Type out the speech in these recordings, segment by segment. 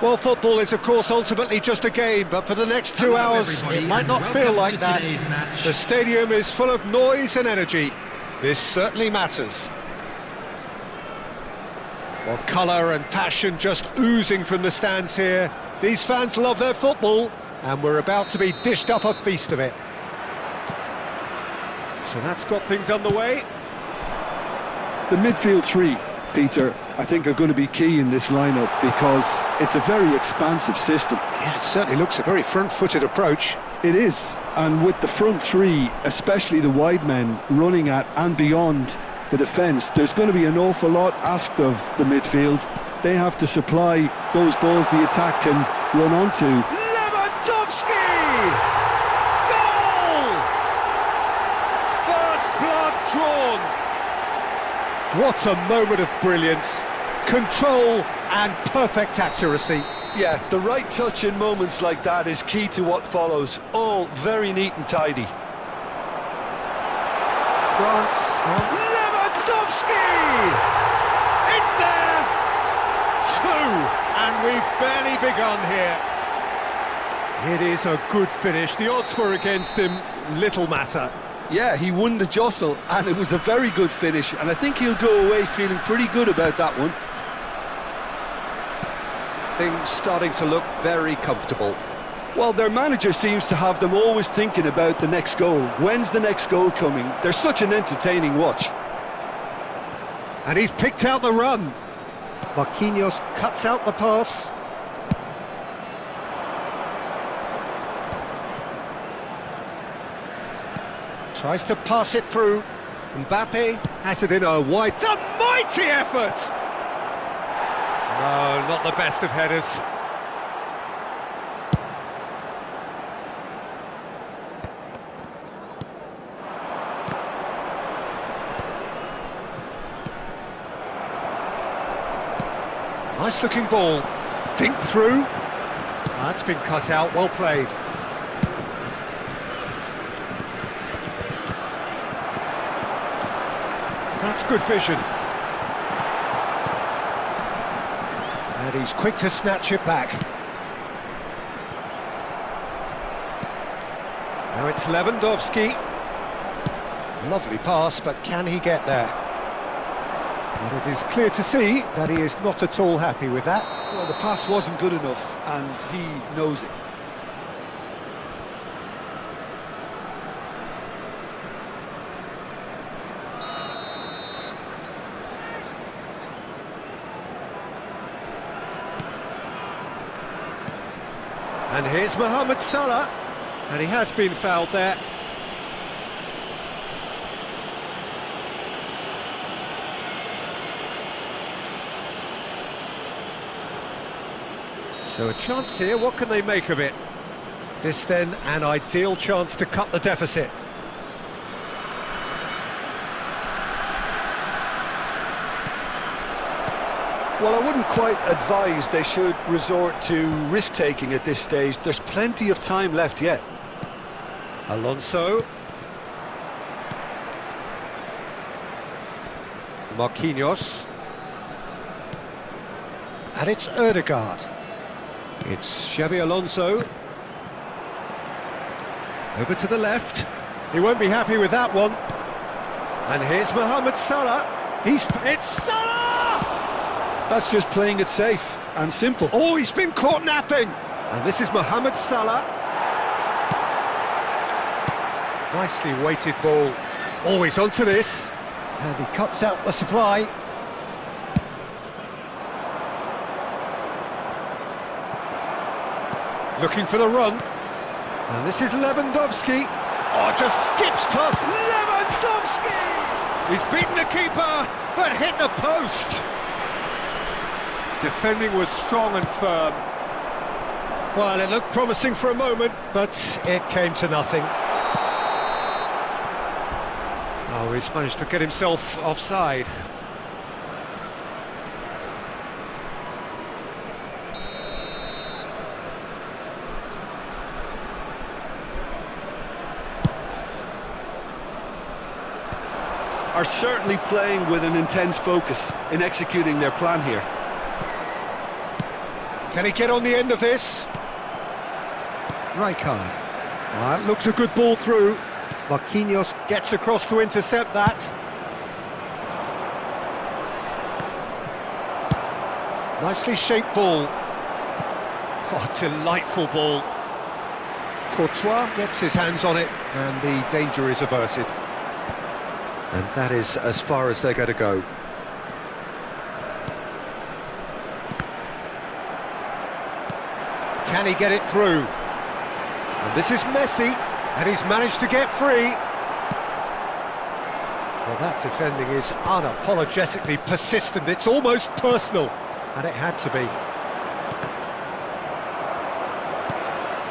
Well, football is, of course, ultimately just a game, but for the next 2 hours, it might not feel like that. The stadium is full of noise and energy. This certainly matters. Well, colour and passion just oozing from the stands here. These fans love their football, and we're about to be dished up a feast of it. So that's got things underway. The midfield three, Peter, I think are going to be key in this lineup because it's a very expansive system. Yeah, it certainly looks a very front-footed approach. It is, and with the front three, especially the wide men, running at and beyond the defence, there's going to be an awful lot asked of the midfield. They have to supply those balls the attack can run onto. Lewandowski! Goal! First blood drawn. What a moment of brilliance. Control and perfect accuracy. Yeah, the right touch in moments like that is key to what follows. All very neat and tidy. France. Lewandowski! It's there! Two! And we've barely begun here. It is a good finish. The odds were against him. Little matter. Yeah, he won the jostle, and it was a very good finish, and I think he'll go away feeling pretty good about that one. Things starting to look very comfortable. Well, their manager seems to have them always thinking about the next goal. When's the next goal coming? They're such an entertaining watch. And he's picked out the run. Marquinhos cuts out the pass. Tries to pass it through. Mbappe has it in a wide... It's a mighty effort! No, not the best of headers. Nice looking ball. Dink through. That's been cut out, well played. That's good vision. And he's quick to snatch it back. Now it's Lewandowski. Lovely pass, but can he get there? And it is clear to see that he is not at all happy with that. Well, the pass wasn't good enough, and he knows it. And here's Mohamed Salah, and he has been fouled there. So a chance here, what can they make of it? This then, an ideal chance to cut the deficit. Well, I wouldn't quite advise they should resort to risk-taking at this stage. There's plenty of time left yet. Alonso. Marquinhos. And it's Ødegaard. It's Xabi Alonso. Over to the left. He won't be happy with that one. And here's Mohamed Salah. It's Salah! That's just playing it safe and simple. Oh, he's been caught napping! And this is Mohamed Salah. Nicely weighted ball. Always onto this. And he cuts out the supply. Looking for the run. And this is Lewandowski. Oh, just skips past Lewandowski! He's beaten the keeper, but hit the post. Defending was strong and firm. Well, it looked promising for a moment, but it came to nothing. Oh, he's managed to get himself offside. Are certainly playing with an intense focus in executing their plan here. Can he get on the end of this? Rijkaard. That looks a good ball through. Marquinhos gets across to intercept that. Nicely shaped ball. Oh, delightful ball. Courtois gets his hands on it, and the danger is averted. And that is as far as they're going to go. Can he get it through? And this is Messi, and he's managed to get free. Well, that defending is unapologetically persistent. It's almost personal, and it had to be.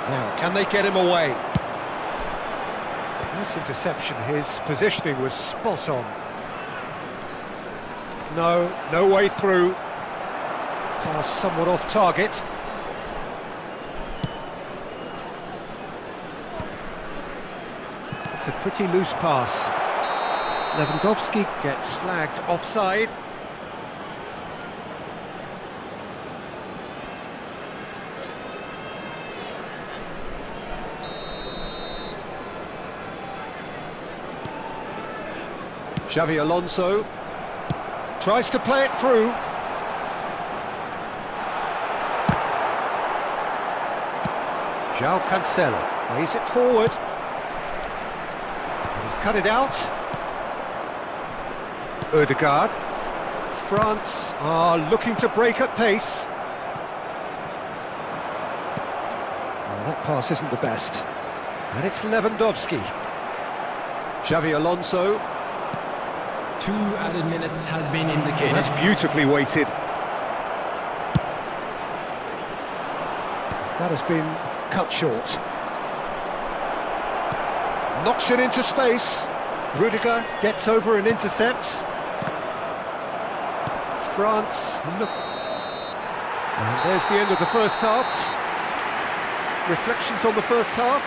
Now, can they get him away? Nice interception. His positioning was spot on. No way through. Pass somewhat off target. It's a pretty loose pass. Lewandowski gets flagged offside. Xavi Alonso tries to play it through. João Cancelo plays it forward. He's cut it out. Odegaard. France are looking to break at pace. Oh, that pass isn't the best. And it's Lewandowski. Xavi Alonso. 2 added minutes has been indicated. That's beautifully weighted. That has been cut short. Knocks it into space. Rudiger gets over and intercepts. France look. And there's the end of the first half. Reflections on the first half.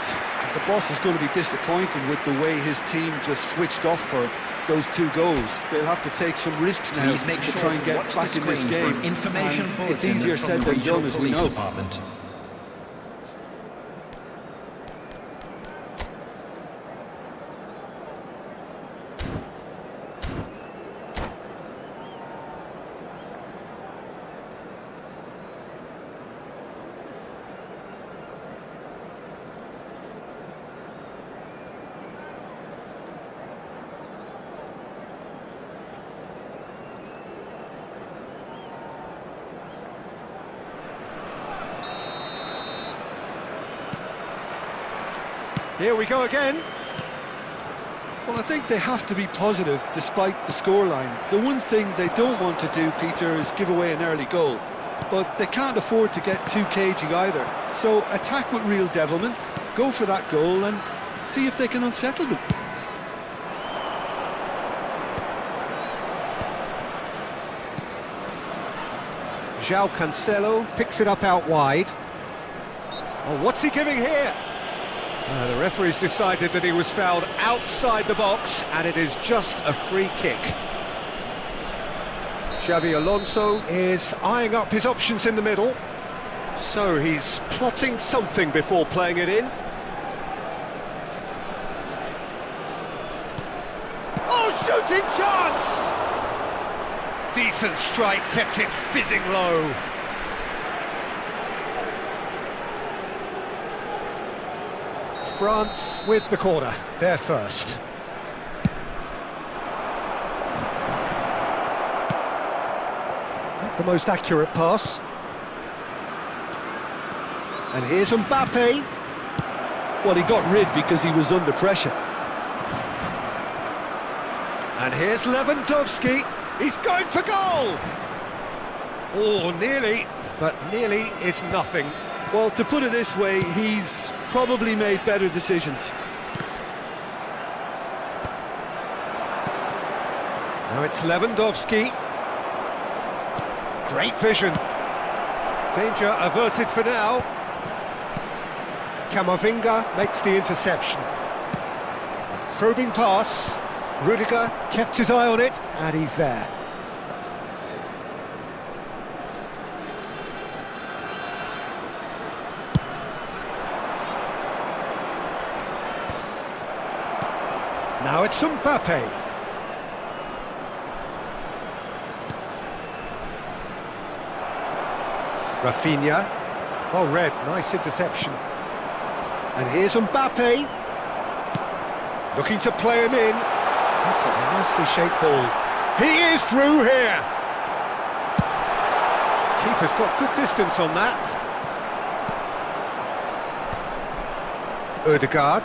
The boss is going to be disappointed with the way his team just switched off for those 2 goals. They'll have to take some risks now to try and get back in this game. And it's easier said than done, as we know. Here we go again. Well, I think they have to be positive despite the scoreline. The one thing they don't want to do, Peter, is give away an early goal. But they can't afford to get too cagey either. So attack with real devilment, go for that goal and see if they can unsettle them. João Cancelo picks it up out wide. Oh, what's he giving here? The referee's decided that he was fouled outside the box, and it is just a free kick. Xavi Alonso is eyeing up his options in the middle. So he's plotting something before playing it in. Oh, shooting chance! Decent strike, kept it fizzing low. France with the corner, they're first. Not the most accurate pass. And here's Mbappe. Well, he got rid because he was under pressure. And here's Lewandowski. He's going for goal! Oh, nearly, but nearly is nothing. Well, to put it this way, he's probably made better decisions. Now it's Lewandowski. Great vision. Danger averted for now. Camavinga makes the interception. Probing pass. Rudiger kept his eye on it, and he's there. Now it's Mbappe. Rafinha. Oh, Red, nice interception. And here's Mbappe. Looking to play him in. That's a nicely shaped ball. He is through here. Keeper's got good distance on that. Ødegaard.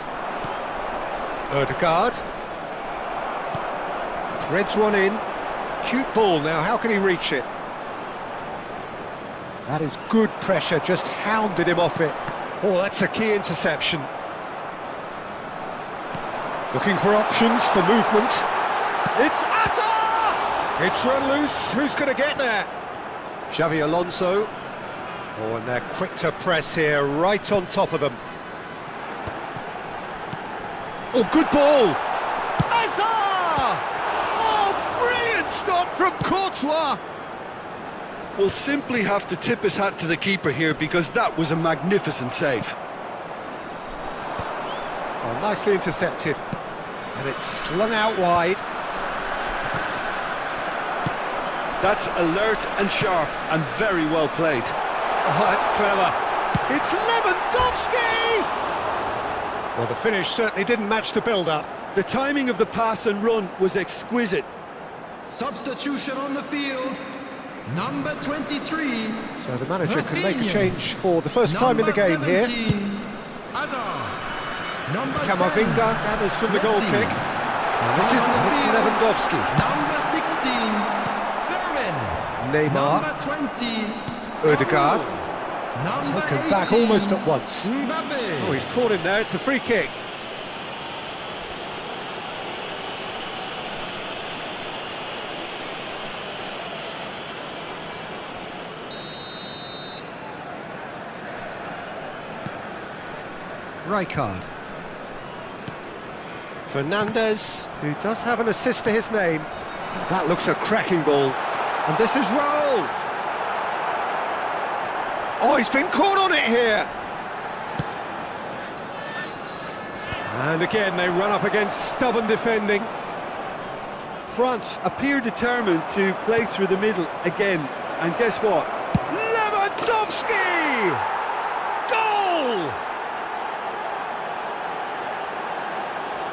Threads one in. Cute ball now, how can he reach it? That is good pressure, just hounded him off it. Oh, that's a key interception. Looking for options for movement. It's Asa! It's run loose, who's going to get there? Xavi Alonso. Oh, and they're quick to press here, right on top of them. Oh, good ball! Asa! Oh, brilliant stop from Courtois! Will simply have to tip his hat to the keeper here because that was a magnificent save. Oh, nicely intercepted. And it's slung out wide. That's alert and sharp and very well played. Oh, that's clever. It's Lewandowski! Well, the finish certainly didn't match the build-up. The timing of the pass and run was exquisite. Substitution on the field. Number 23. So the manager can make a Rafinha. change for the first time in the game here. Hazard. Number Camavinga 10. gathers from the goal Messi. kick. And this is it's Lewandowski. Number 16. Ferrin. Neymar. Number 20. Ødegaard. Number Taken 18. back almost at once. Mbappe. Oh, he's caught him there. It's a free kick. Rijkaard. Fernandes, who does have an assist to his name. That looks a cracking ball. And this is Raul. Oh, he's been caught on it here. And again, they run up against stubborn defending. France appear determined to play through the middle again. And guess what? Lewandowski! Goal!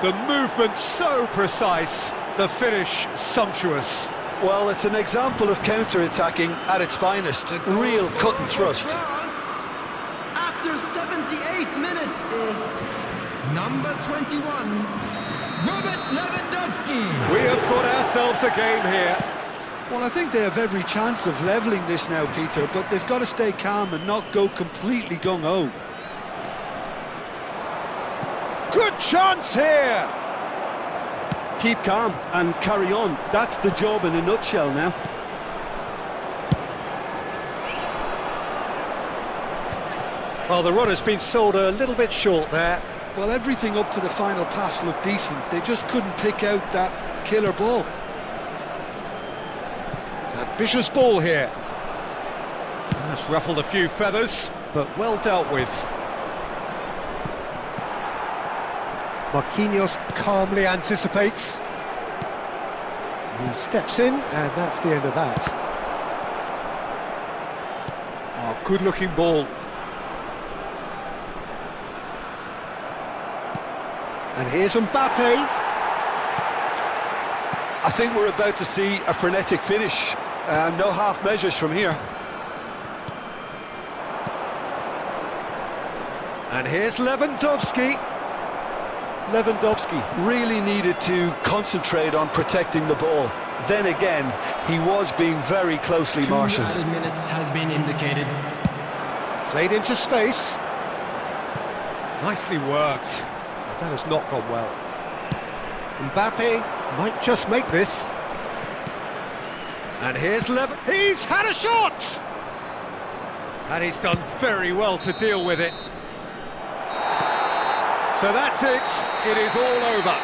The movement so precise, the finish sumptuous. Well, it's an example of counter-attacking at its finest. Real cut and thrust. France, after 78 minutes, is number 21, Robert Lewandowski. We have got ourselves a game here. Well, I think they have every chance of levelling this now, Peter, but they've got to stay calm and not go completely gung-ho. Good chance here! Keep calm and carry on. That's the job in a nutshell now. Well, the run has been sold a little bit short there. Well, everything up to the final pass looked decent. They just couldn't pick out that killer ball. Ambitious ball here. That's ruffled a few feathers, but well dealt with. Marquinhos calmly anticipates. He steps in, and that's the end of that. Oh, good-looking ball. And here's Mbappe. I think we're about to see a frenetic finish. No half measures from here. And here's Lewandowski. Lewandowski really needed to concentrate on protecting the ball. Then again, he was being very closely 2 marshalled. added minutes has been indicated. Played into space. Nicely worked. That has not gone well. Mbappe might just make this. And here's he's had a shot! And he's done very well to deal with it. So that's it. It is all over.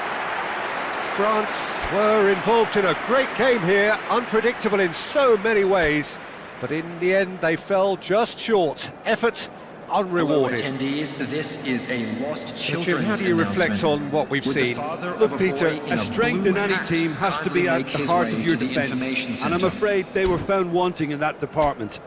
France were involved in a great game here, unpredictable in so many ways, but in the end they fell just short. Effort Hello, unrewarded. attendees. This is a lost So, children's Jim, how do you reflect announcement. on what we've Would the seen? father of Look, a Peter, boy in a strength blue in any hat team has to kindly be at make the his heart of way your to the defence, information and I'm centre? afraid they were found wanting in that department.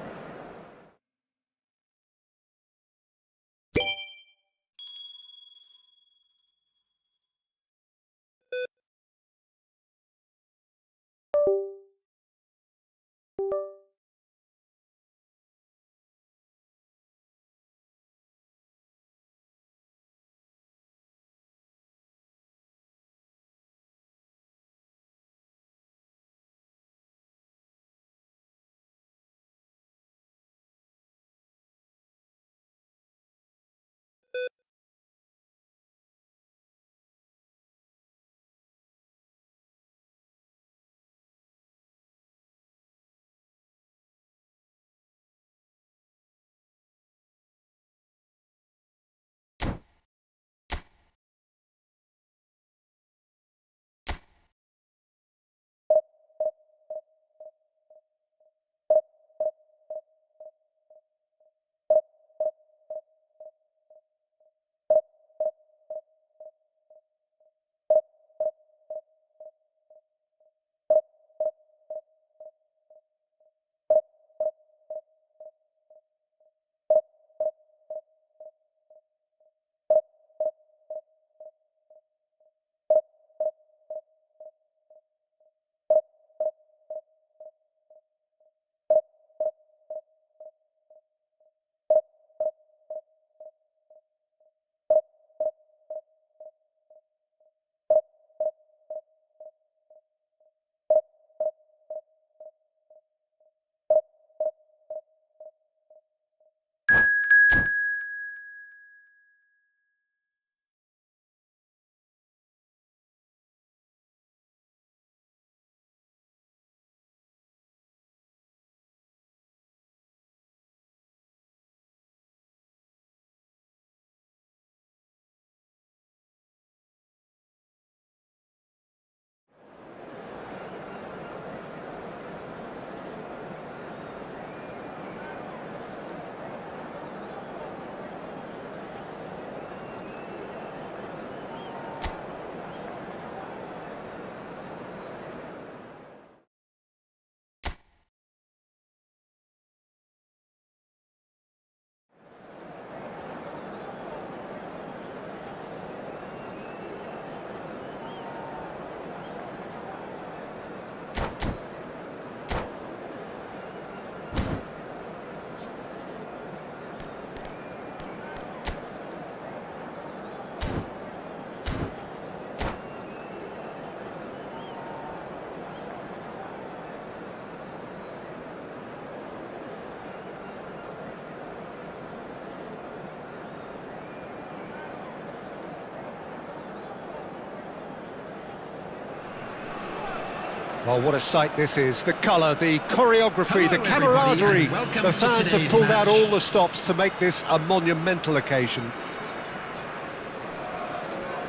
Well, what a sight this is. The colour, the choreography, the Hello, camaraderie. everybody, and welcome The to fans have today's pulled out match. all the stops to make this a monumental occasion.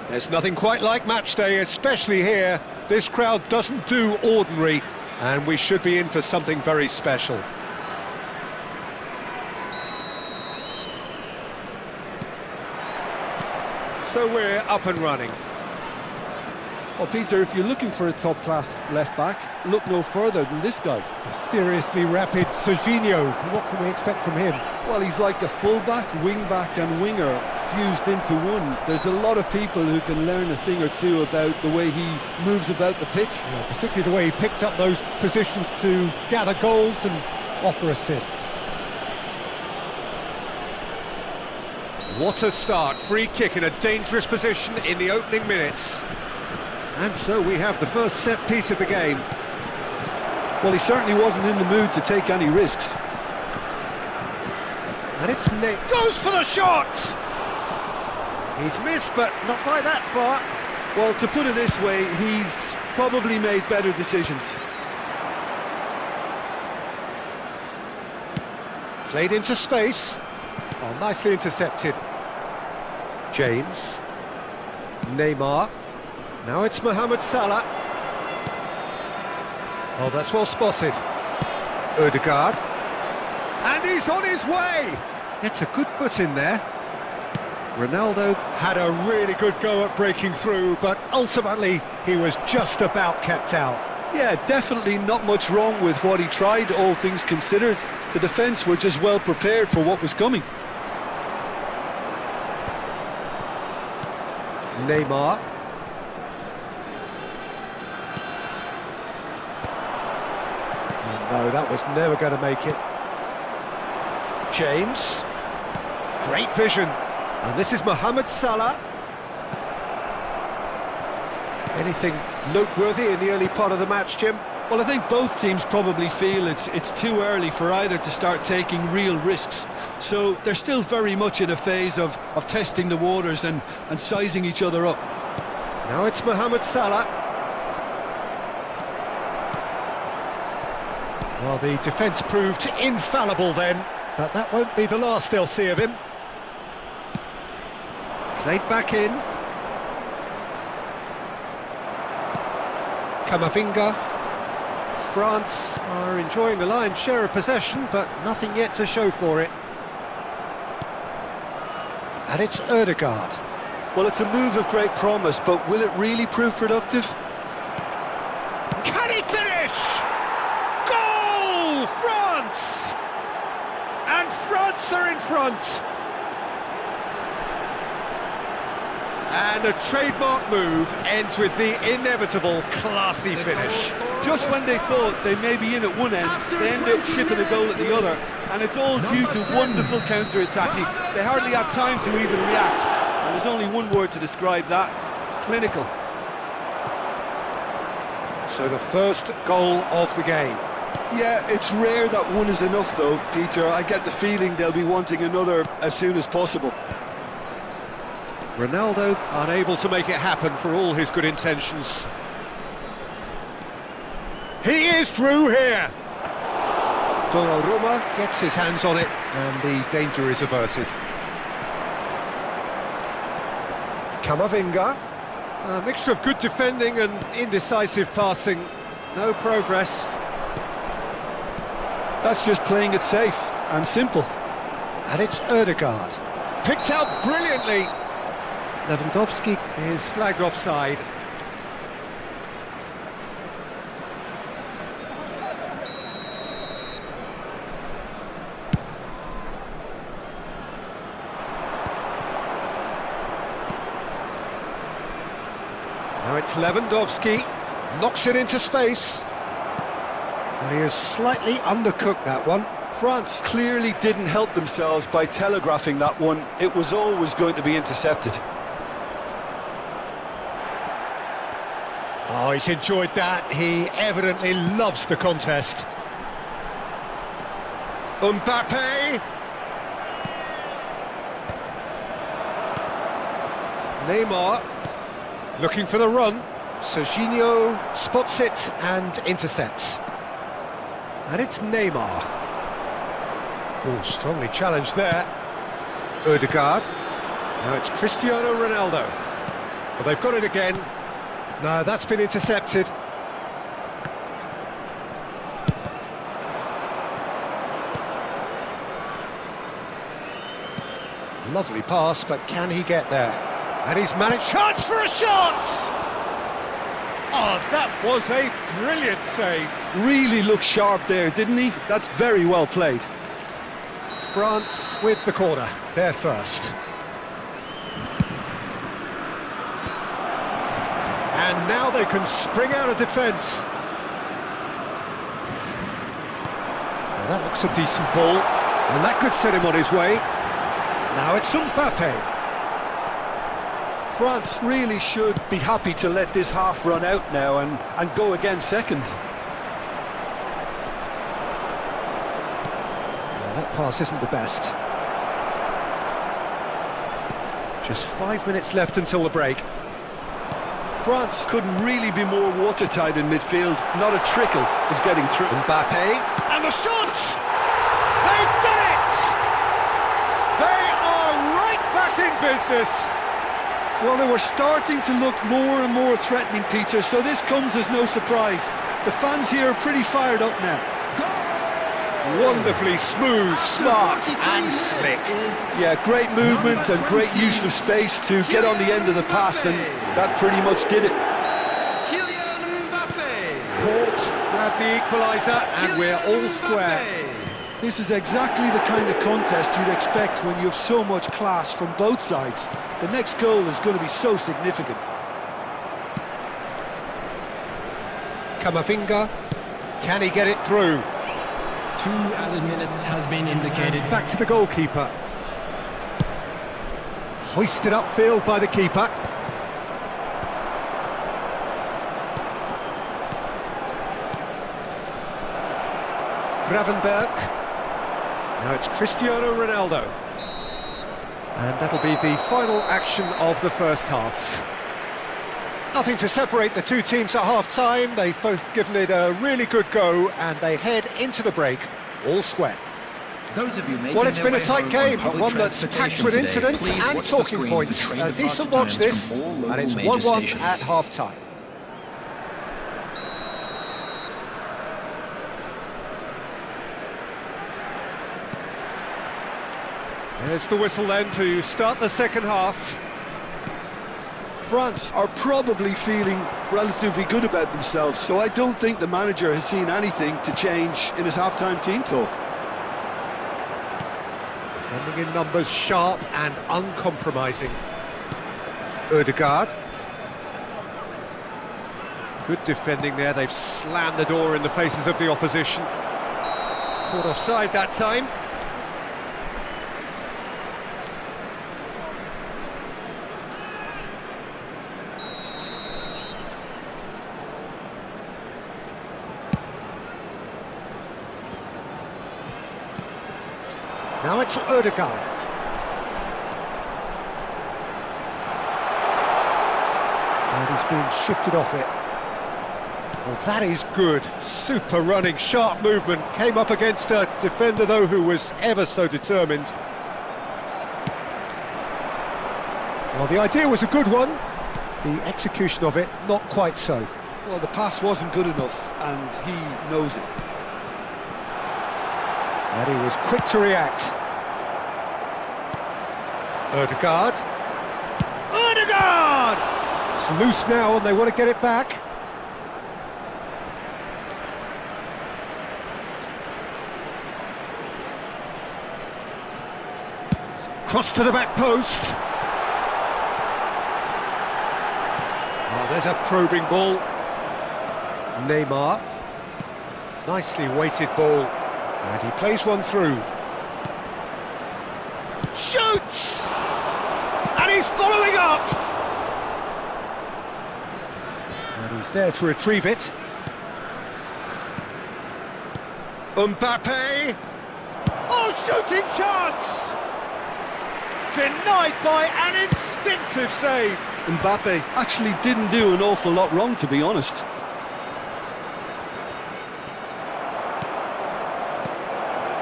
There's nothing quite like match day, especially here. This crowd doesn't do ordinary, and we should be in for something very special. So we're up and running. Well, Peter, if you're looking for a top-class left-back, look no further than this guy. Seriously rapid Serginho. What can we expect from him? Well, he's like a full-back, wing-back and winger fused into one. There's a lot of people who can learn a thing or two about the way he moves about the pitch. Yeah, particularly the way he picks up those positions to gather goals and offer assists. What a start. Free kick in a dangerous position in the opening minutes. And so we have the first set piece of the game. Well, he certainly wasn't in the mood to take any risks. And it's Nate. Goes for the shot! He's missed, but not by that far. Well, to put it this way, he's probably made better decisions. Played into space. Oh, nicely intercepted. James. Neymar. Now it's Mohamed Salah. Oh, that's well spotted. Odegaard. And he's on his way! Gets a good foot in there. Ronaldo had a really good go at breaking through, but ultimately he was just about kept out. Yeah, definitely not much wrong with what he tried, all things considered. The defence were just well prepared for what was coming. Neymar. Oh, no, that was never going to make it. James. Great vision. And this is Mohamed Salah. Anything noteworthy in the early part of the match, Jim? Well, I think both teams probably feel it's too early for either to start taking real risks. So they're still very much in a phase of testing the waters and sizing each other up. Now it's Mohamed Salah. Well, the defence proved infallible then, but that won't be the last they'll see of him. Played back in. Camavinga. France are enjoying the lion's share of possession, but nothing yet to show for it. And it's Ødegaard. Well, it's a move of great promise, but will it really prove productive? Can he finish? Goal! France! And France are in front. And a trademark move ends with the inevitable classy finish. Just when they thought they may be in at one end, they end up shipping a goal at the other, and it's all due to wonderful counter-attacking. They hardly had time to even react, and there's only one word to describe that: clinical. So the first goal of the game. Yeah, it's rare that one is enough though, Peter. I get the feeling they'll be wanting another as soon as possible. Ronaldo unable to make it happen for all his good intentions. He is through here. Donnarumma gets his hands on it and the danger is averted. Camavinga. A mixture of good defending and indecisive passing. No progress. That's just playing it safe and simple. And it's Ødegaard. Picked out brilliantly. Lewandowski is flagged offside. Now it's Lewandowski, knocks it into space. And he has slightly undercooked that one. France clearly didn't help themselves by telegraphing that one. It was always going to be intercepted. Oh, he's enjoyed that. He evidently loves the contest. Mbappe. Neymar. Looking for the run. Serginho spots it and intercepts. And it's Neymar. Oh, strongly challenged there. Ødegaard. Now it's Cristiano Ronaldo. Well, they've got it again. No, that's been intercepted. Lovely pass, but can he get there? And he's managed... Chance for a shot! Oh, that was a brilliant save. Really looked sharp there, didn't he? That's very well played. France with the corner, they're first. And now they can spring out of defence. Well, that looks a decent ball, and that could set him on his way. Now it's Mbappe. France really should be happy to let this half run out now and go again second. Well, that pass isn't the best. Just 5 minutes left until the break. France couldn't really be more watertight in midfield. Not a trickle is getting through. Mbappe, and the shot! They've done it! They are right back in business! Well, they were starting to look more and more threatening, Peter, so this comes as no surprise. The fans here are pretty fired up now. Wonderfully smooth, smart and slick. Yeah, great movement and great use of space to get on the end of the pass, and that pretty much did it. Port grabbed the equaliser and we're all square. This is exactly the kind of contest you'd expect when you have so much class from both sides. The next goal is going to be so significant. Kamavinga, can he get it through? 2 added minutes has been indicated. Back to the goalkeeper. Hoisted upfield by the keeper. Gravenberg. Now it's Cristiano Ronaldo. And that'll be the final action of the first half. Nothing to separate the two teams at half-time. They've both given it a really good go, and they head into the break all square. Well, it's been a tight game, but one that's packed with incidents and talking points. A decent watch this, and it's 1-1 at half-time. There's the whistle then to start the second half. France are probably feeling relatively good about themselves, so I don't think the manager has seen anything to change in his half-time team talk. Defending in numbers, sharp and uncompromising. Ødegaard. Good defending there, they've slammed the door in the faces of the opposition. Caught offside that time. Now it's Ødegaard. And he's been shifted off it. Well, that is good. Super running, sharp movement. Came up against a defender, though, who was ever so determined. Well, the idea was a good one. The execution of it, not quite so. Well, the pass wasn't good enough, and he knows it. And he was quick to react. Ødegaard. Ødegaard! It's loose now and they want to get it back. Cross to the back post. Oh, there's a probing ball. Neymar. Nicely weighted ball. And he plays one through. Shoots! And he's following up! And he's there to retrieve it. Mbappe! Oh, shooting chance! Denied by an instinctive save. Mbappe actually didn't do an awful lot wrong, to be honest.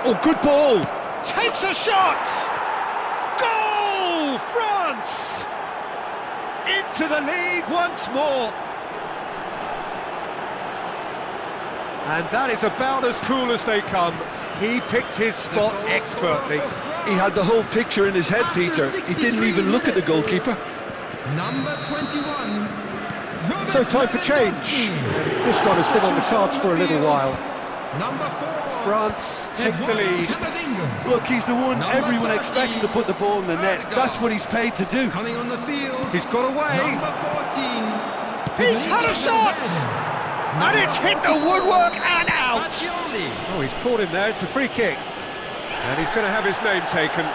Oh, good ball! Takes a shot! Goal! France! Into the lead once more. And that is about as cool as they come. He picked his spot expertly. He had the whole picture in his head, Peter. He didn't even look at the goalkeeper. Number 21. So time for change. This one has been on the cards for a little while. Number 4. France take the lead. Look, he's the one everyone expects to put the ball in the net. That's what he's paid to do. Coming on the field. He's got away. Number 14. He's had a shot! And it's hit the woodwork and out! Pacioli. Oh, he's caught him there. It's a free kick. And he's going to have his name taken.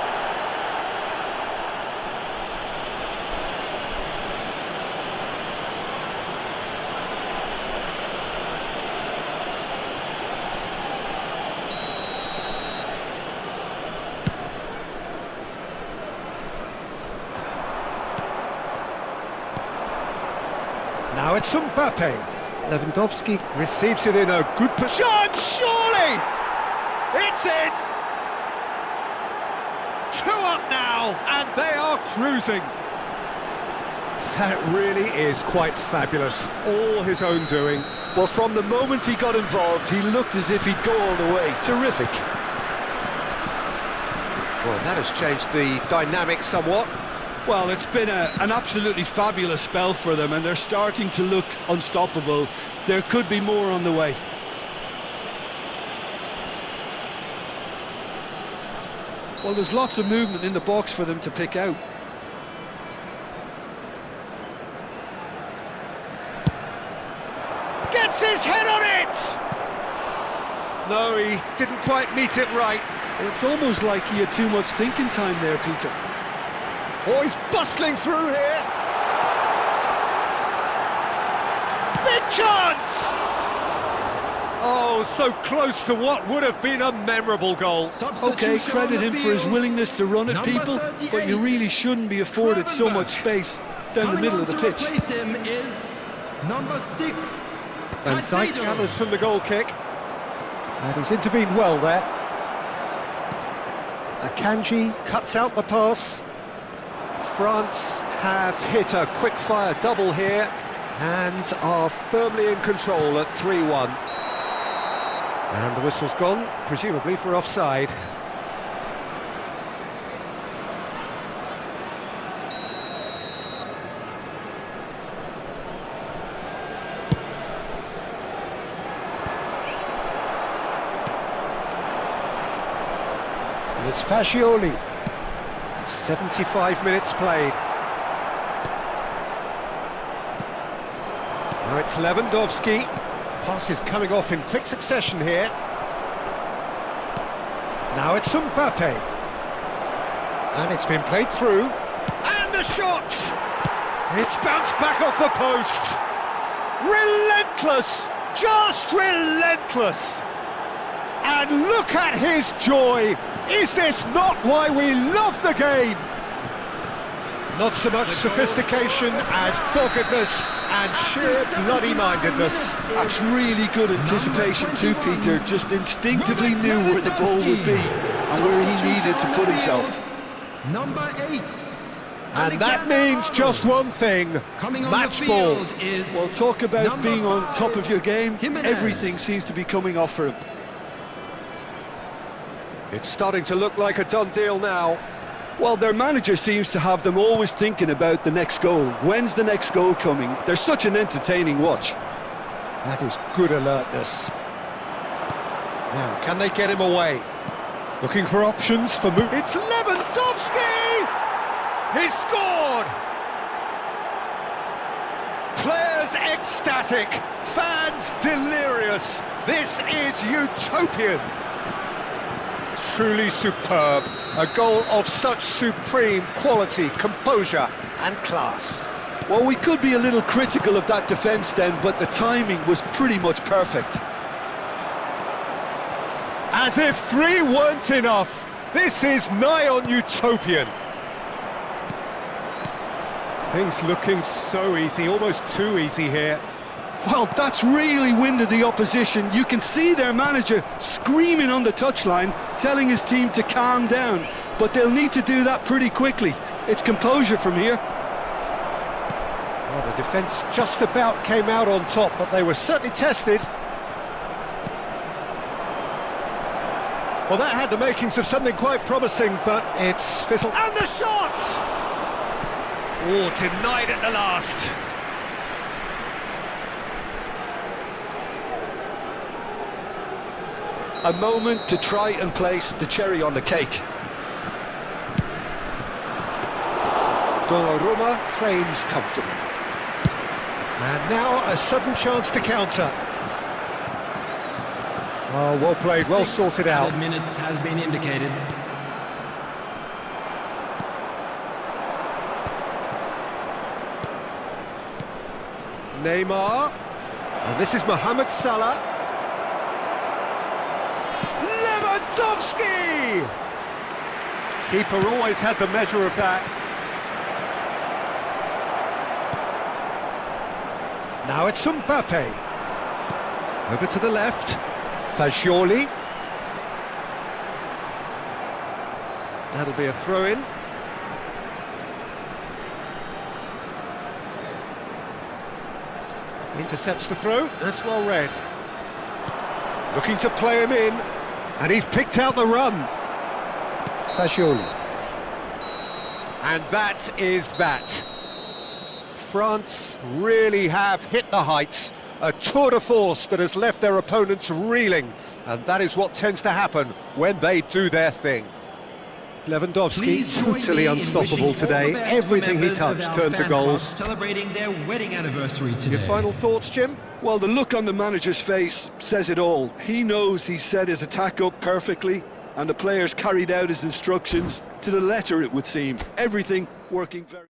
Now it's Mbappe. Lewandowski receives it in a good position. Surely! It's in! 2 up now, and they are cruising. That really is quite fabulous. All his own doing. Well, from the moment he got involved, he looked as if he'd go all the way. Terrific. Well, that has changed the dynamic somewhat. Well, it's been an absolutely fabulous spell for them, and they're starting to look unstoppable. There could be more on the way. Well, there's lots of movement in the box for them to pick out. Gets his head on it! No, he didn't quite meet it right. Well, it's almost like he had too much thinking time there, Peter. Oh, he's bustling through here. Big chance! Oh, so close to what would have been a memorable goal. Okay, credit him for his willingness to run at people, but you really shouldn't be afforded so much space down the middle of the pitch. Him is number 6. And Dijk gathers from the goal kick. And he's intervened well there. Akanji cuts out the pass. France have hit a quick-fire double here and are firmly in control at 3-1. And the whistle's gone, presumably for offside. And it's Fascioli. 75 minutes played. Now it's Lewandowski. Pass is coming off in quick succession here. Now it's Mbappe. And it's been played through. And a shot! It's bounced back off the post. Relentless! Just relentless! And look at his joy! Is this not why we love the game? Not so much sophistication as doggedness and sheer bloody-mindedness. That's really good anticipation too, Peter. Just instinctively knew where the ball would be and where he needed to put himself. Number 8. And that means just one thing, match ball. Well, talk about being on top of your game. Everything seems to be coming off for him. It's starting to look like a done deal now. Well, their manager seems to have them always thinking about the next goal. When's the next goal coming? They're such an entertaining watch. That is good alertness. Now, can they get him away? Looking for options for move. It's Lewandowski! He scored! Players ecstatic, fans delirious. This is utopian. Truly superb. A goal of such supreme quality, composure and class. Well, we could be a little critical of that defence then, but the timing was pretty much perfect. As if 3 weren't enough, this is nigh on utopian. Things looking so easy, almost too easy here. Well, that's really winded the opposition. You can see their manager screaming on the touchline, telling his team to calm down. But they'll need to do that pretty quickly. It's composure from here. Well, the defence just about came out on top, but they were certainly tested. Well, that had the makings of something quite promising, but it's fizzled. And the shot! Oh, denied at the last. A moment to try and place the cherry on the cake. Donnarumma claims comfortably. And now a sudden chance to counter. Oh, well played, well sorted out. 6 minutes has been indicated. Neymar. And this is Mohamed Salah. Lewandowski! Keeper always had the measure of that. Now it's Mbappe. Over to the left. Fascioli. That'll be a throw-in. Intercepts the throw, that's well read. Looking to play him in, and he's picked out the run. Fagioli. And that is that. France really have hit the heights, a tour de force that has left their opponents reeling, and that is what tends to happen when they do their thing. Lewandowski, totally unstoppable today. Everything he touched turned to goals. Celebrating their wedding anniversary today. Your final thoughts, Jim? Well, the look on the manager's face says it all. He knows he set his attack up perfectly, and the players carried out his instructions to the letter, it would seem. Everything working very...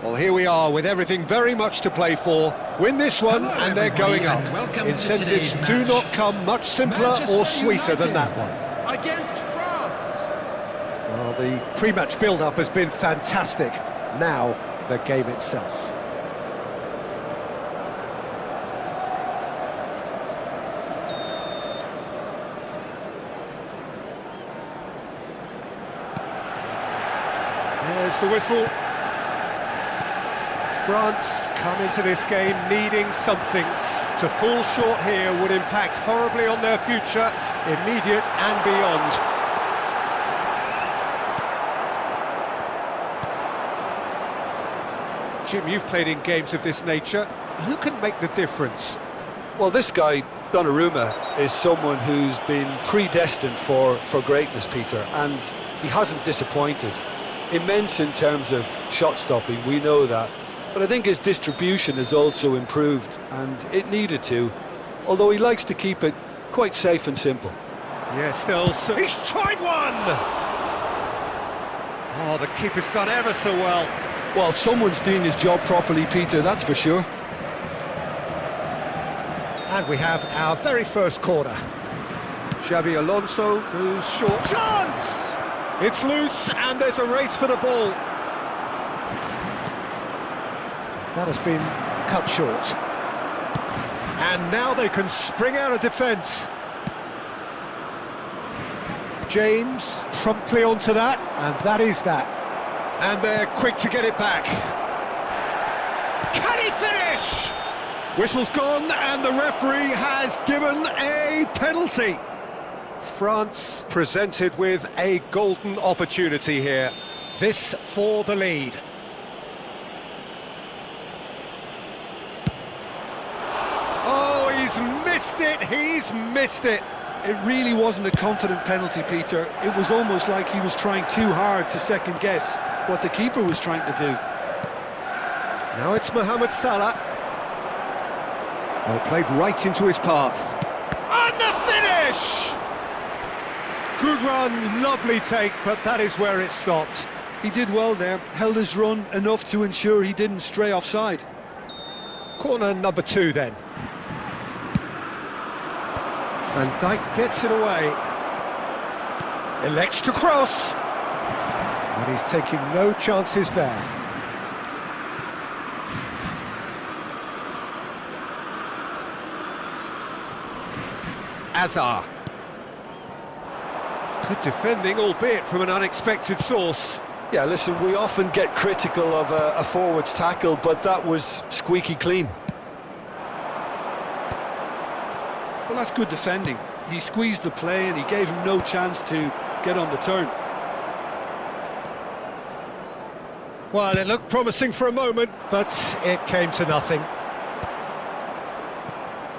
Well, here we are with everything very much to play for. Win this one Hello, and they're going up. welcome to Incentives today's do match. not come much simpler Manchester or sweeter than United that one. Against France. Well, the pre-match build-up has been fantastic. Now, the game itself. There's the whistle. France come into this game needing something. To fall short here would impact horribly on their future, immediate and beyond. Jim, you've played in games of this nature. Who can make the difference? Well, this guy, Donnarumma, is someone who's been predestined for greatness, Peter, and he hasn't disappointed. Immense in terms of shot stopping, we know that, but I think his distribution has also improved, and it needed to, although he likes to keep it quite safe and simple. Yeah, still, so he's tried one! Oh, the keeper's done ever so well. Well, someone's doing his job properly, Peter, that's for sure. And we have our very first corner. Xabi Alonso goes short. Chance! It's loose, and there's a race for the ball. That has been cut short. And now they can spring out of defence. James promptly onto that, and that is that. And they're quick to get it back. Can he finish? Whistle's gone, and the referee has given a penalty. France presented with a golden opportunity here. This for the lead. Oh, he's missed it. It really wasn't a confident penalty, Peter. It was almost like he was trying too hard to second guess what the keeper was trying to do. Now it's Mohamed Salah. Oh, played right into his path. And the finish! Good run, lovely take, but that is where it stopped. He did well there, held his run enough to ensure he didn't stray offside. Corner number 2 then. And Dijk gets it away. Elects to cross. And he's taking no chances there. Azar. Good defending, albeit from an unexpected source. Yeah, listen, we often get critical of a forward's tackle, but that was squeaky clean. Well, that's good defending. He squeezed the play and he gave him no chance to get on the turn. Well, it looked promising for a moment, but it came to nothing.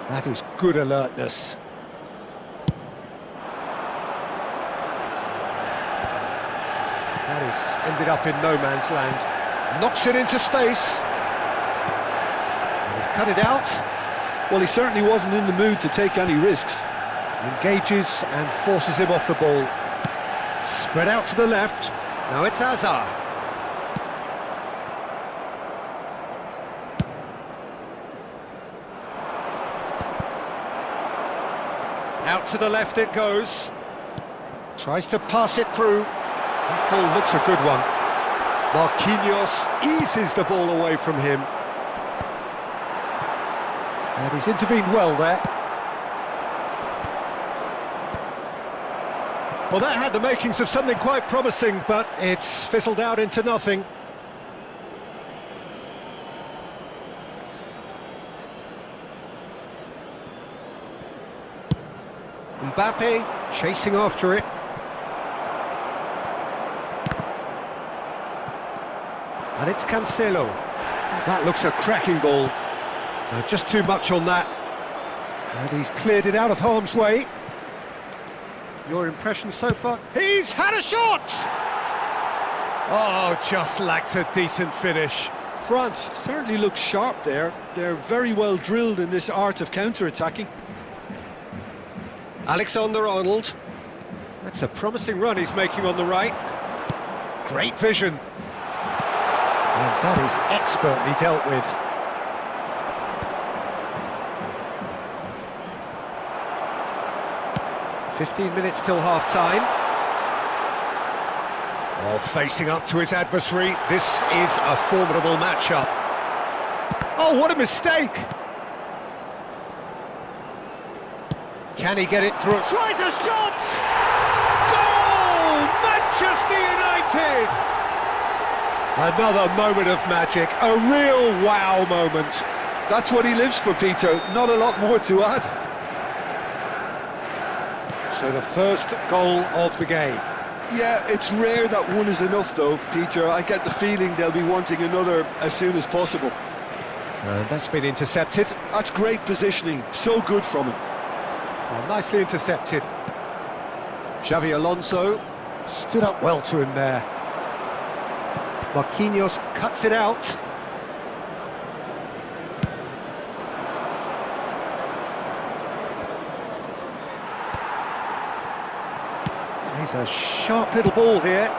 That is good alertness. That has ended up in no man's land. Knocks it into space. And he's cut it out. Well, he certainly wasn't in the mood to take any risks. Engages and forces him off the ball. Spread out to the left. Now it's Azar. Out to the left it goes. Tries to pass it through. That ball looks a good one. Marquinhos eases the ball away from him. And he's intervened well there. Well, that had the makings of something quite promising, but it's fizzled out into nothing. Mbappe chasing after it. And it's Cancelo. That looks a cracking ball. Just too much on that. And he's cleared it out of harm's way. Your impression so far? He's had a shot! Oh, just lacked a decent finish. France certainly looks sharp there. They're very well drilled in this art of counter-attacking. Alexander-Arnold. That's a promising run he's making on the right. Great vision. And that is expertly dealt with. "15 minutes till half-time." Oh, facing up to his adversary. This is a formidable matchup. Oh, what a mistake! Can he get it through? Tries a shot! Goal! Manchester United! Another moment of magic, a real wow moment. That's what he lives for, Peter. Not a lot more to add. So the first goal of the game. Yeah, it's rare that one is enough though, Peter. I get the feeling they'll be wanting another as soon as possible. That's been intercepted. That's great positioning, so good from him. Oh, nicely intercepted. Xavi Alonso stood up well to him there. Marquinhos cuts it out. He's a sharp little ball here.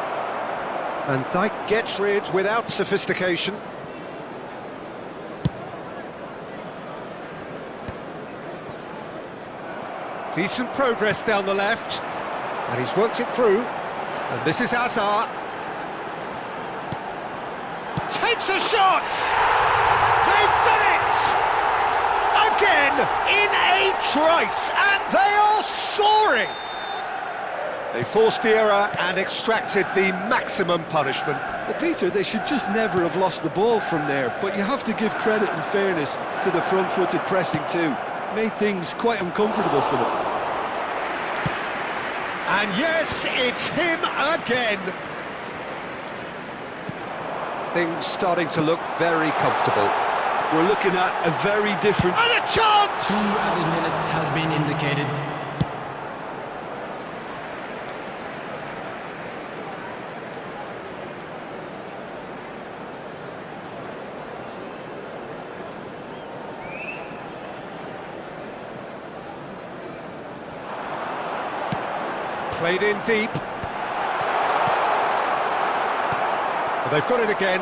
And Dijk gets rid without sophistication. Decent progress down the left. And he's worked it through. And this is Hazard. Takes a shot! They've done it! Again, in a trice, and they are soaring! They forced the error and extracted the maximum punishment. Well, Peter, they should just never have lost the ball from there, but you have to give credit and fairness to the front-footed pressing too. Made things quite uncomfortable for them. And yes, it's him again. Things starting to look very comfortable. We're looking at a very different... And a chance! 2 added minutes has been indicated. Played in deep. Well, they've got it again.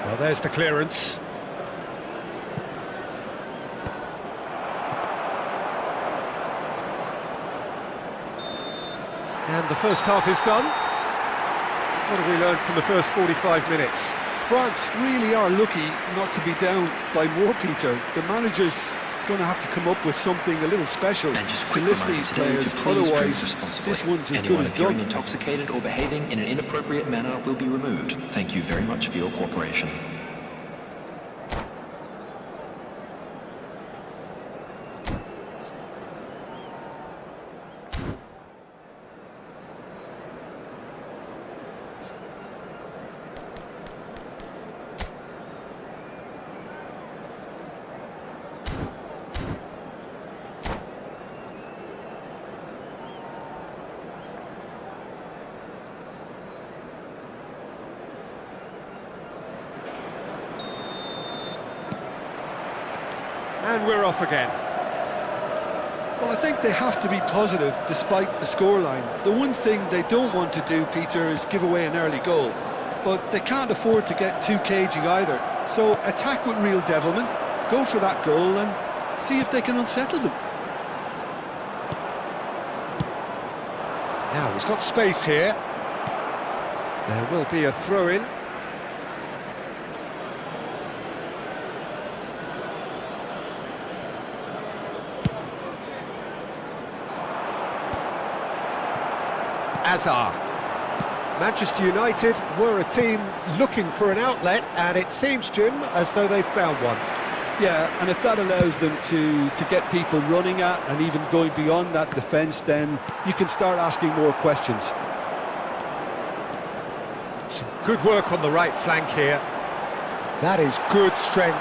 Well, there's the clearance. And the first half is done. What have we learned from the first 45 minutes? France really are lucky not to be down by more, Peter. The manager's going to have to come up with something a little special to lift these players, otherwise this one's as good as done. Intoxicated or behaving in an inappropriate manner will be removed. Thank you very much for your cooperation. And we're off again. Well, I think they have to be positive despite the scoreline. The one thing they don't want to do, Peter, is give away an early goal. But they can't afford to get too cagey either. So attack with real devilment, go for that goal and see if they can unsettle them. Now he's got space here. There will be a throw-in. Hazard. Manchester United were a team looking for an outlet, and it seems, Jim, as though they've found one. Yeah, and if that allows them to get people running at and even going beyond that defence, then you can start asking more questions. Some good work on the right flank here. That is good strength.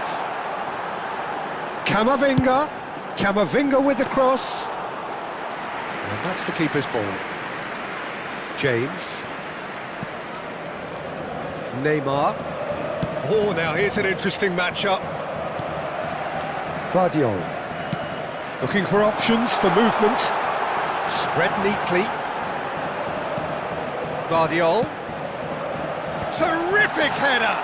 Camavinga with the cross. And that's the keeper's ball. James. Neymar. Oh, now here's an interesting matchup. Vardiol. Looking for options for movement. Spread neatly. Vardiol. Terrific header!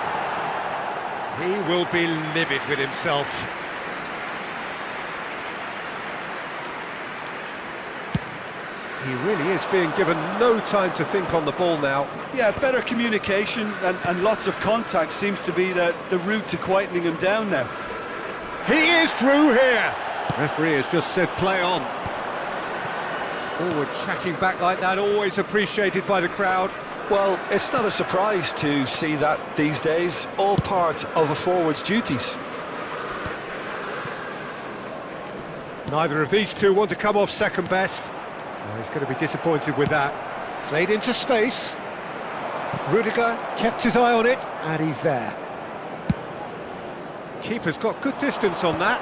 He will be livid with himself. He really is being given no time to think on the ball now. Yeah, better communication and lots of contact seems to be the route to quietening him down now. He is through here! Referee has just said play on. Forward tracking back like that, always appreciated by the crowd. Well, it's not a surprise to see that these days, all part of a forward's duties. Neither of these two want to come off second best. Oh, he's going to be disappointed with that. Played into space. Rudiger kept his eye on it, and he's there. Keeper's got good distance on that.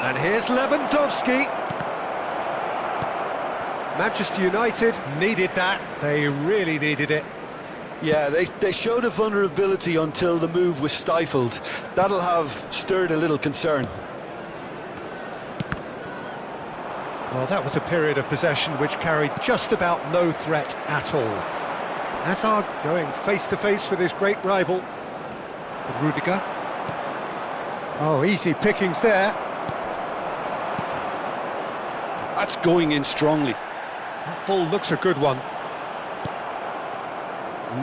And here's Lewandowski. Manchester United needed that. They really needed it. Yeah, they showed a vulnerability until the move was stifled. That'll have stirred a little concern. Well, that was a period of possession which carried just about no threat at all. Hazard going face-to-face with his great rival. Rudiger. Oh, easy pickings there. That's going in strongly. That ball looks a good one.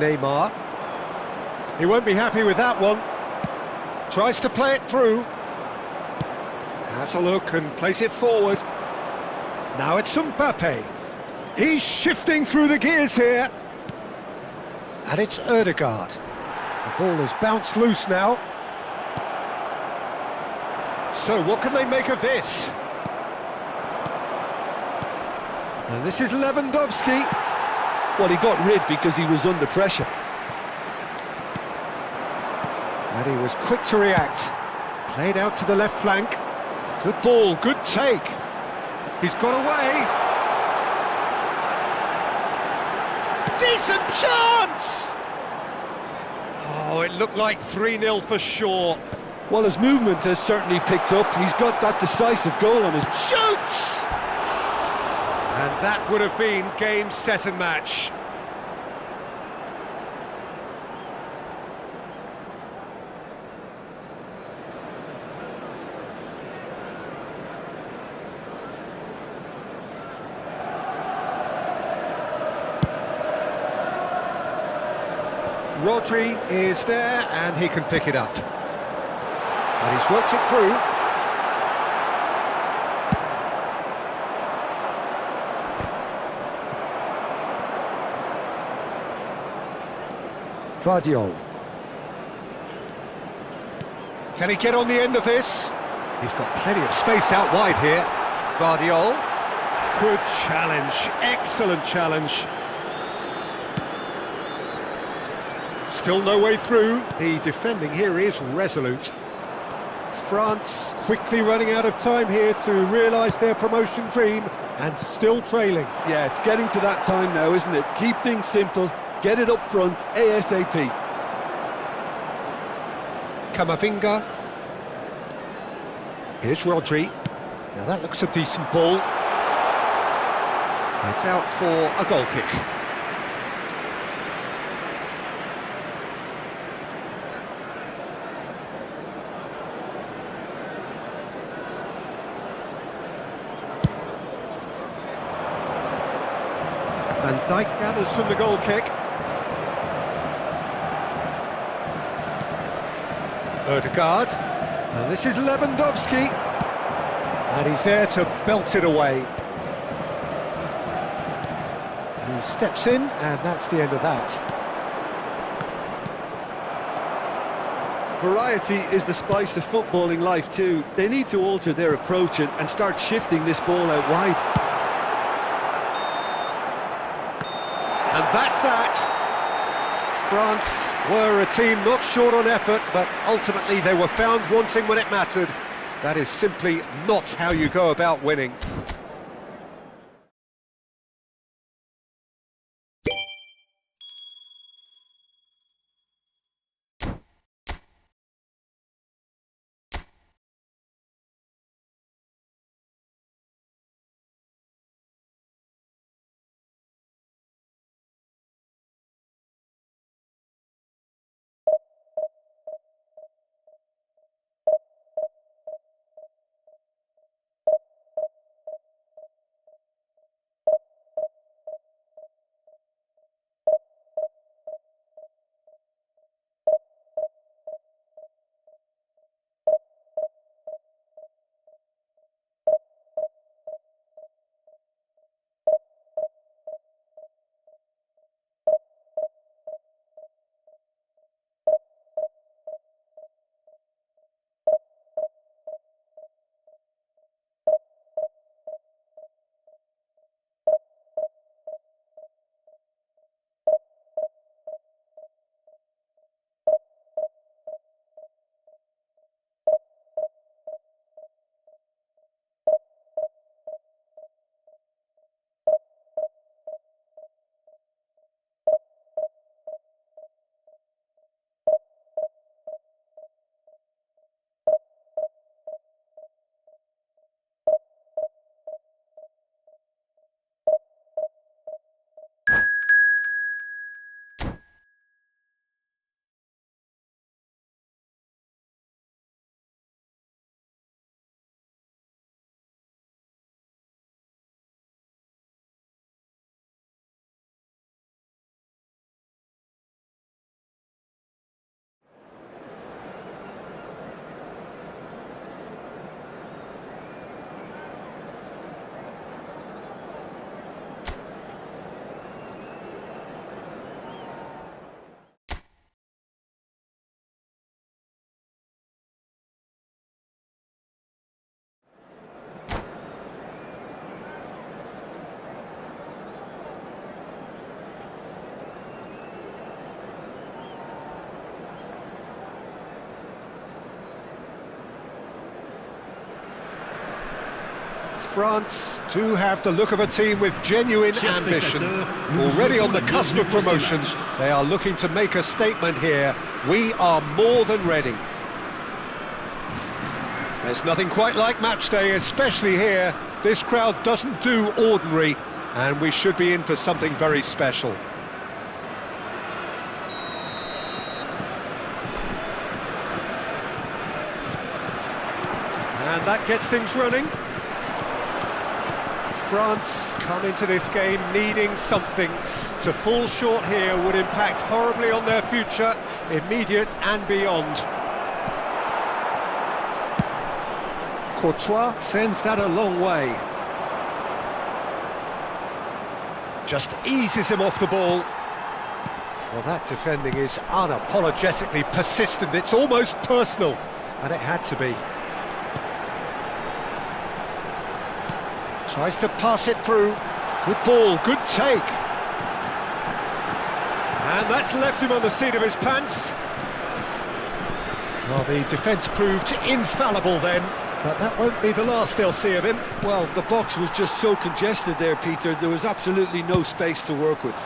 Neymar. He won't be happy with that one. Tries to play it through. Has a look and plays it forward. Now it's Mbappe. He's shifting through the gears here. And it's Ødegaard. The ball has bounced loose now. So what can they make of this? And this is Lewandowski. Well, he got rid because he was under pressure. And he was quick to react. Played out to the left flank. Good ball, good take. He's got away. Decent chance! Oh, it looked like 3-0 for sure. Well, his movement has certainly picked up. He's got that decisive goal on his... Shoots! And that would have been game, set and match. Rodri is there and he can pick it up. And he's worked it through. Vardiol. Can he get on the end of this? He's got plenty of space out wide here. Vardiol. Good challenge, excellent challenge. Still no way through. The defending here is resolute. France quickly running out of time here to realise their promotion dream and still trailing. Yeah, it's getting to that time now, isn't it? Keep things simple, get it up front, ASAP. Camavinga. Here's Rodri. Now that looks a decent ball. It's out for a goal kick. Van Dijk gathers from the goal kick. Ødegaard. And this is Lewandowski. And he's there to belt it away. He steps in, and that's the end of that. Variety is the spice of footballing life too. They need to alter their approach and start shifting this ball out wide. And that's that. France were a team not short on effort, but ultimately they were found wanting when it mattered. That is simply not how you go about winning. France do have the look of a team with genuine ambition. Already on the cusp of promotion, they are looking to make a statement here. We are more than ready. There's nothing quite like match day, especially here. This crowd doesn't do ordinary, and we should be in for something very special. And that gets things running. France come into this game needing something. To fall short here would impact horribly on their future, immediate and beyond. Courtois sends that a long way. Just eases him off the ball. Well, that defending is unapologetically persistent. It's almost personal, and it had to be. Tries to pass it through. Good ball, good take. And that's left him on the seat of his pants. Well, the defence proved infallible then, but that won't be the last they'll see of him. Well, the box was just so congested there, Peter. There was absolutely no space to work with.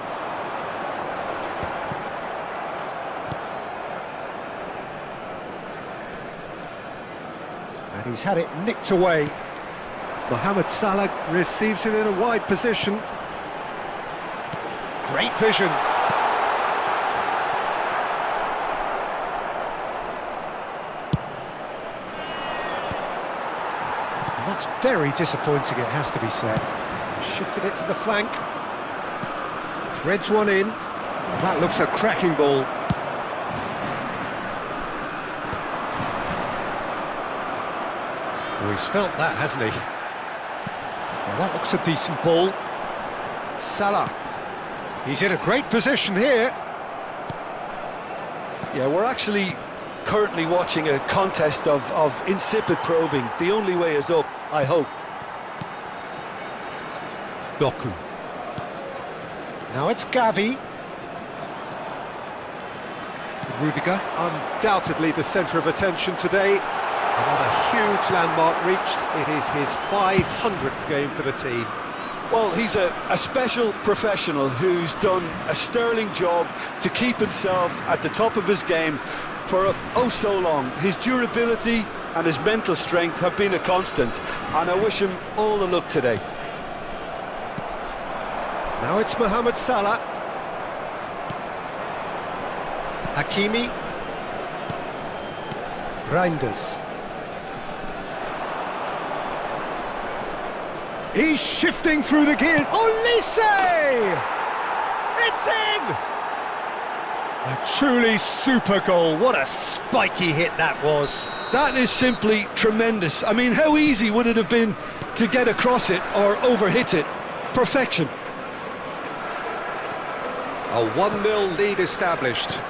And he's had it nicked away. Mohamed Salah receives it in a wide position. Great vision. And that's very disappointing, it has to be said. Shifted it to the flank. Threads one in. That looks a cracking ball. Oh, he's felt that, hasn't he? Well, that looks a decent ball. Salah. He's in a great position here. Yeah, we're actually currently watching a contest of insipid probing. The only way is up, I hope. Doku. Now it's Gavi. Rudiger, undoubtedly the centre of attention today. Another huge landmark reached. It is his 500th game for the team. Well, he's a special professional who's done a sterling job to keep himself at the top of his game for oh so long. His durability and his mental strength have been a constant, and I wish him all the luck today. Now it's Mohamed Salah. Hakimi. Reinders. He's shifting through the gears. Olise! It's in! A truly super goal. What a spiky hit that was. That is simply tremendous. I mean, how easy would it have been to get across it or overhit it? Perfection. A 1-0 lead established.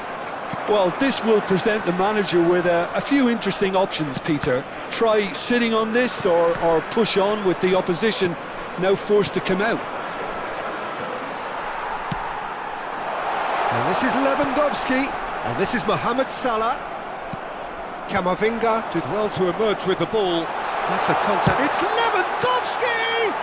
Well, this will present the manager with a few interesting options, Peter. Try sitting on this or push on with the opposition now forced to come out. And this is Lewandowski, and this is Mohamed Salah. Camavinga did well to emerge with the ball. That's a contact. It's Lewandowski!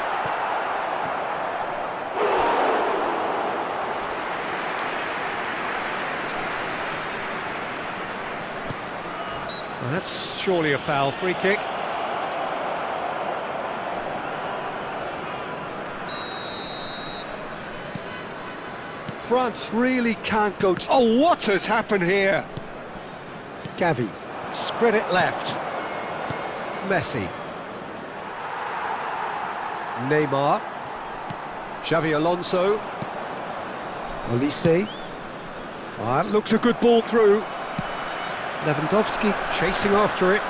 Well, that's surely a foul. Free kick. France really can't go... Oh, what has happened here? Gavi, spread it left. Messi. Neymar. Xavi Alonso. Olise. Oh, that looks a good ball through. Lewandowski chasing after it.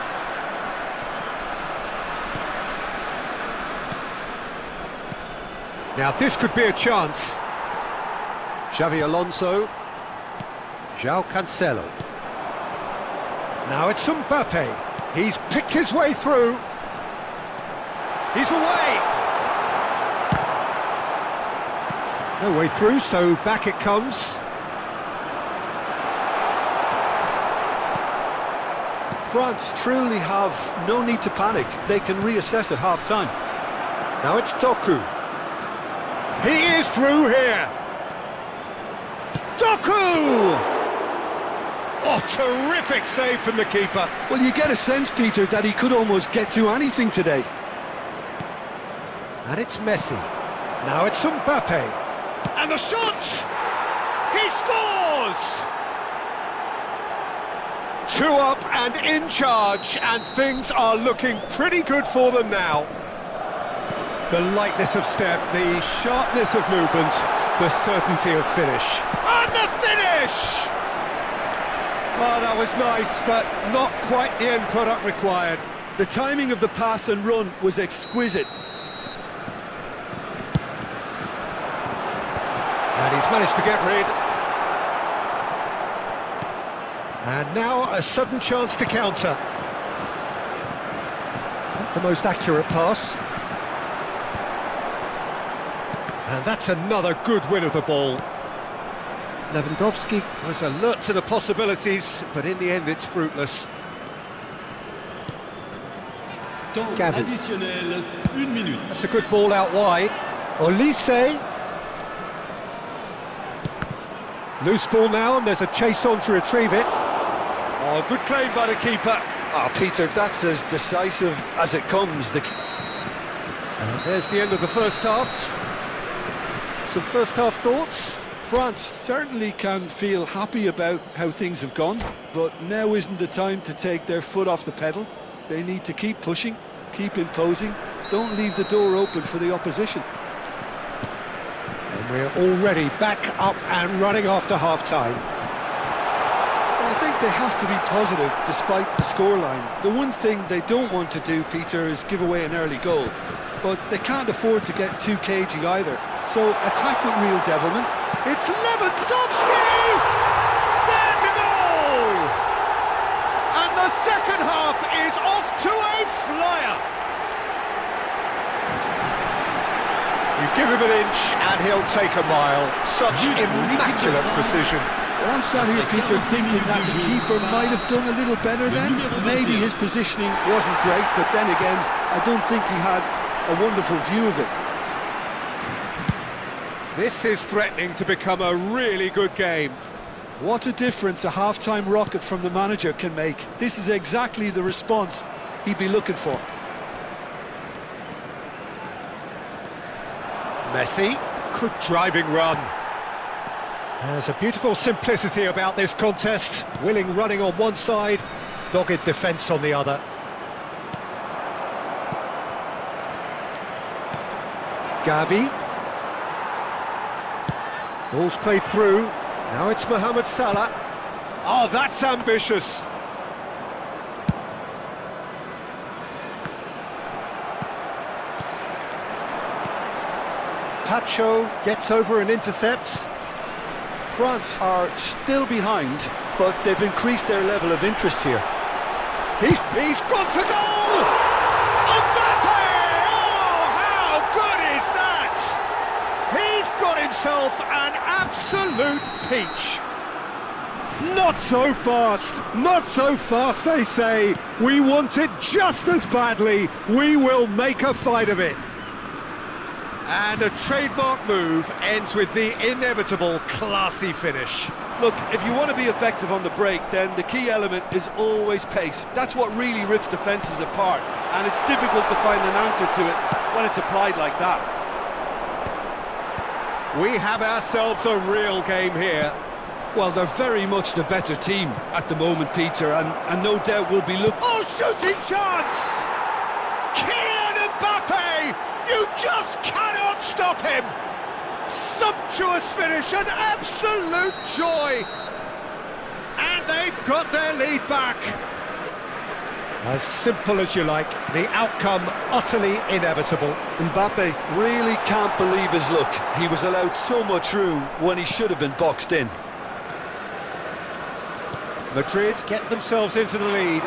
Now this could be a chance. Xavi Alonso. João Cancelo. Now it's Mbappe. He's picked his way through. He's away. No way through, so back it comes. France truly have no need to panic. They can reassess at half-time. Now it's Doku. He is through here. Doku! Oh, terrific save from the keeper. Well, you get a sense, Peter, that he could almost get to anything today. And it's Messi. Now it's Mbappe. And the shot! He scores! 2 up and in charge, and things are looking pretty good for them now. The lightness of step, the sharpness of movement, the certainty of finish. And the finish! Oh, that was nice, but not quite the end product required. The timing of the pass and run was exquisite. And he's managed to get rid. And now a sudden chance to counter. Not the most accurate pass. And that's another good win of the ball. Lewandowski was alert to the possibilities, but in the end it's fruitless. Temps Gavi. additionnel, 1 minute. That's a good ball out wide. Olise. Loose ball now, and there's a chase on to retrieve it. Oh, good claim by the keeper. Ah, Peter, that's as decisive as it comes. And there's the end of the first half. Some first half thoughts? France certainly can feel happy about how things have gone, but now isn't the time to take their foot off the pedal. They need to keep pushing, keep imposing, don't leave the door open for the opposition. And we're already back up and running after half-time. Well, I think they have to be positive despite the scoreline. The one thing they don't want to do, Peter, is give away an early goal. But they can't afford to get too cagey either. So attack with real devilment. It's Lewandowski! There's a goal! And the second half is off to a flyer. You give him an inch and he'll take a mile. Such immaculate precision. Well, I'm sat here, Peter, thinking that the keeper might have done a little better then. Maybe his positioning wasn't great, but then again, I don't think he had a wonderful view of it. This is threatening to become a really good game. What a difference a half-time rocket from the manager can make. This is exactly the response he'd be looking for. Messi, good driving run. There's a beautiful simplicity about this contest. Willing running on one side, dogged defence on the other. Gavi. Ball's played through. Now it's Mohamed Salah. Oh, that's ambitious. Tacho gets over and intercepts. France are still behind, but they've increased their level of interest here. He's gone for goal! Mbappe! Oh, how good is that? He's got himself an absolute peach. Not so fast, not so fast, they say. We want it just as badly. We will make a fight of it. And a trademark move ends with the inevitable classy finish. Look, if you want to be effective on the break, then the key element is always pace. That's what really rips defences apart, and it's difficult to find an answer to it when it's applied like that. We have ourselves a real game here. Well, they're very much the better team at the moment, Peter, and no doubt will be looking... Oh, shooting chance! Kylian Mbappe! You just cannot stop him! Sumptuous finish, an absolute joy! And they've got their lead back. As simple as you like, the outcome utterly inevitable. Mbappe really can't believe his luck. He was allowed so much room when he should have been boxed in. Madrid get themselves into the lead.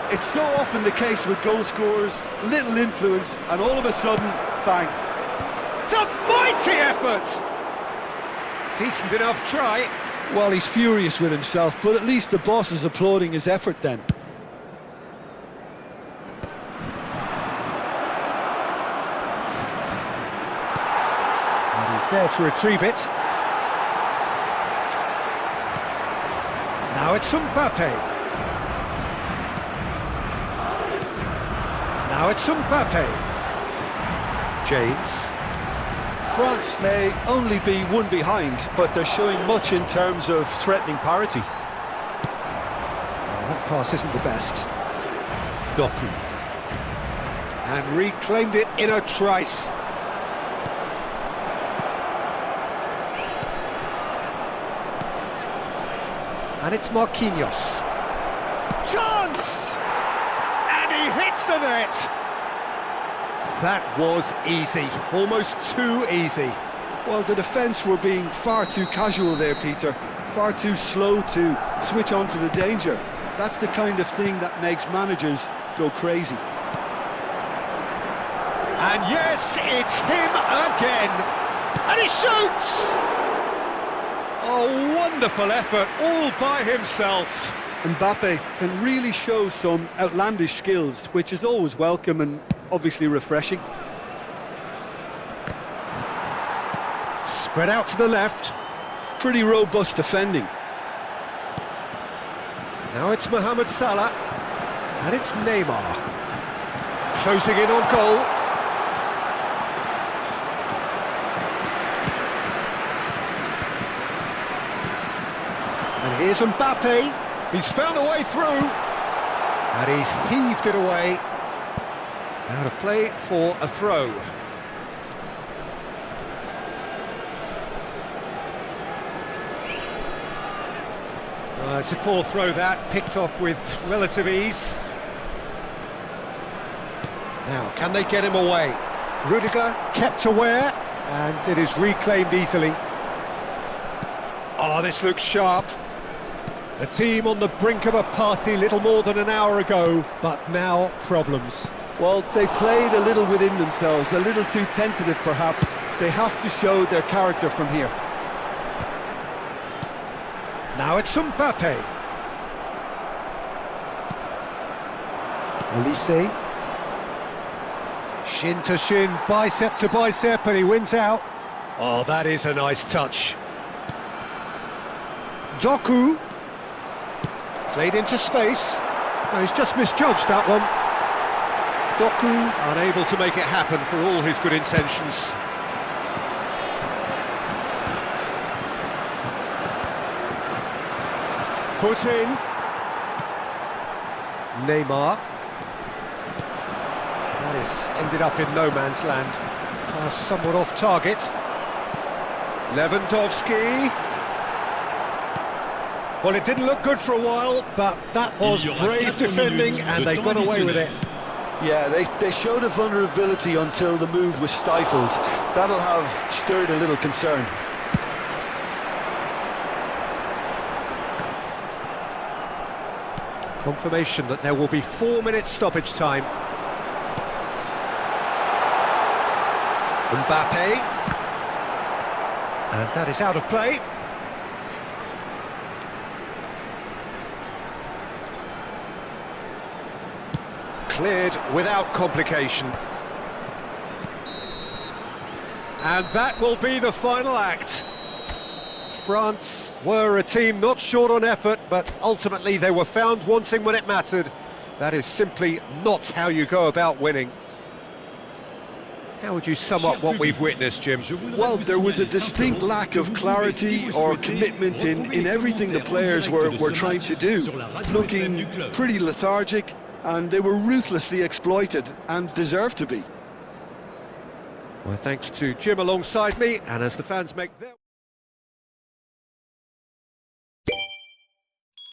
It's so often the case with goal scorers, little influence, and all of a sudden, bang. It's a mighty effort! Decent enough try. Well, he's furious with himself, but at least the boss is applauding his effort then. He's there to retrieve it. Now it's Mbappe. Now it's Mbappe. James. France may only be one behind, but they're showing much in terms of threatening parity. Oh, that pass isn't the best. Doku. And reclaimed it in a trice. And it's Marquinhos. Chance! And he hits the net! That was easy, almost too easy. Well, the defence were being far too casual there, Peter. Far too slow to switch on to the danger. That's the kind of thing that makes managers go crazy. And yes, it's him again. And he shoots! A wonderful effort, all by himself. Mbappe can really show some outlandish skills, which is always welcome and obviously refreshing. Spread out to the left. Pretty robust defending. Now it's Mohamed Salah. And it's Neymar. Closing in on goal. And here's Mbappe. He's found a way through. And he's heaved it away. Out of play for a throw. It's a poor throw that, picked off with relative ease. Now, can they get him away? Rudiger kept aware, and it is reclaimed easily. Oh, this looks sharp. A team on the brink of a party little more than an hour ago, but now problems. Well, they played a little within themselves, a little too tentative perhaps. They have to show their character from here. Now it's Mbappe. Elise. Shin to shin, bicep to bicep, and he wins out. Oh, that is a nice touch. Doku. Played into space. No, he's just misjudged that one. Doku unable to make it happen for all his good intentions. Foot in. Neymar. This ended up in no man's land. Pass somewhat off target. Lewandowski. Well, it didn't look good for a while, but that was brave defending, and they got away with it. Yeah, they showed a vulnerability until the move was stifled. That'll have stirred a little concern. Confirmation that there will be 4 minutes stoppage time. Mbappe. And that is out of play. Cleared without complication. And that will be the final act. France were a team not short on effort, but ultimately they were found wanting when it mattered. That is simply not how you go about winning. How would you sum up what we've witnessed, Jim? Well, there was a distinct lack of clarity or commitment in everything the players were trying to do. Looking pretty lethargic, and they were ruthlessly exploited and deserved to be. Well, thanks to Jim alongside me, and as the fans make their...